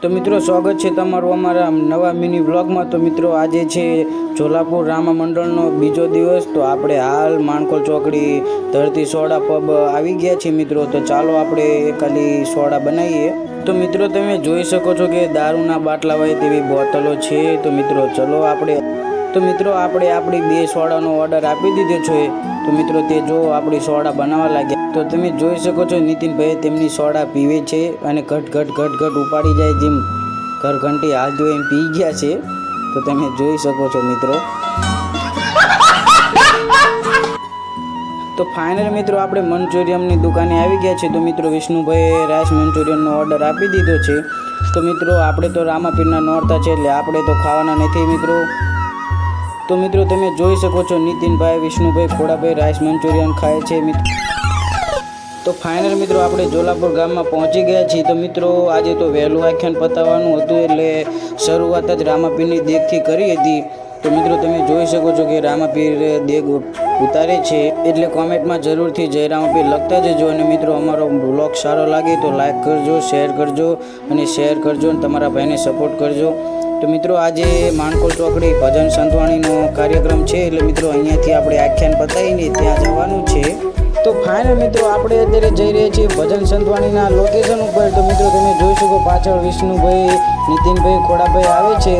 तो मित्रों स्वागत है तमारू अमारा नवा मिनी व्लॉग में। तो मित्रों आज है झोलापुर रामा मंडल बीजो दिवस। तो आपणे हाल माणकोल चौकड़ी धरती सोडा पब आवी गया छे मित्रों। तो चालो आपणे खाली सोडा बनावीए। तो मित्रों तमे जोई शको छो कि दारूना बाटला होय तेवी बोतलो छे। तो मित्रों चलो आपणे आपणी बे सोडानो ऑर्डर आपी दीधो छे। तो मित्रों ते जो आपणी सोडा बनावा लाग्या। तो तमे जोई शको छो नितिन भाई तेमनी सोडा पीवे छे अने घट घट घट घट उपाड़ी जाए जेम घर घंटी हाल जो एम पी गया छे। तो तमे जोई शको छो मित्रों। तो फाइनल मित्रों आपणे मंचूरियन दुकाने आवी गया छे। तो मित्रों विष्णुभाई राइस मंचूरियन ऑर्डर आपी दीधो छे। तो मित्रों आपणे तो रामापीरना नोरता छे એટલે આપણે તો ખાવાના નથી મિત્રો। तो मित्रों तमे जोई शको छो नितिन भाई विष्णुभाई खोड़ाभाई राइस मंचूरियन खाए छे मित्रों। तो फाइनल मित्रों आपणे झोलापुर गाम में पहुंची गया छीए। तो मित्रों आज तो वहेलुं आख्यान पताववानुं हतुं એટલે शरूआत ज रामापीरनी देगथी करी हती। तो मित्रों तमे जोई शको छो कि रामापीर देग उतारे छे એટલે कॉमेंटमां जरूरथी जय रामापीर लखता जजो। अने मित्रों अमारो ब्लॉग सारो लागे तो लाइक करजो, शेर करजो अने शेर करजो अने तमारा भाईने सपोर्ट करजो। तो मित्रों आज माणकोल चौकड़ी भजन संतवाणीनो कार्यक्रम छे એટલે मित्रों अहींयाथी आपणे आख्यान पतावीने त्यां जवानुं छे। तो फाइनल मित्रों आपणे अत्यारे जई रह्या छीए भजन संतवाणीना लोकेशन उपर। तो मित्रों तमे जोई शको पाछळ विष्णुभाई नितिनभाई खोड़ाभाई आवे छे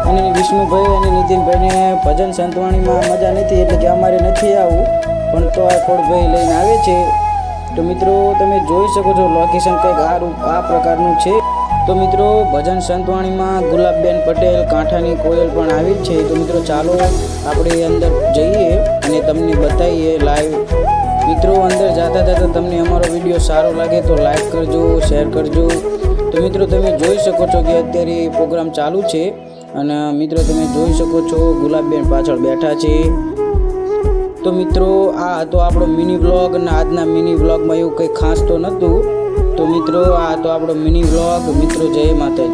अने विष्णुभाई अने नितिनभाईने भजन संतवाणीमां मजा नथी એટલે કે અમારે નથી आवવું पण तो आ खोड़भाई लईने आवे छे। तो मित्रों तमे जोई शको छो लोकेशन कंईक आ प्रकारनुं छे। तो मित्रों भजन संतवाणी में गुलाबबेन पटेल कांठानी कोयल पण आवी छे। तो मित्रों चालो आपणे अंदर जईए अने तमने बताईए लाइव। मित्रों अंदर जाता जाता तमने अमारो विडियो सारो लागे तो लाइक करजो, शेर करजो। तो मित्रों तमे जोई शको छो कि अत्यारे प्रोग्राम चालू छे अने मित्रों तमे जोई शको छो गुलाबबेन पाछळ बैठा छे। तो मित्रों आ तो आपणो मिनी व्लॉग ने आजना मिनी व्लॉग में एवुं कंई खास तो नहोतुं। तो मित्रों आ तो आपणो मिनी व्लॉग। मित्रों जय माता।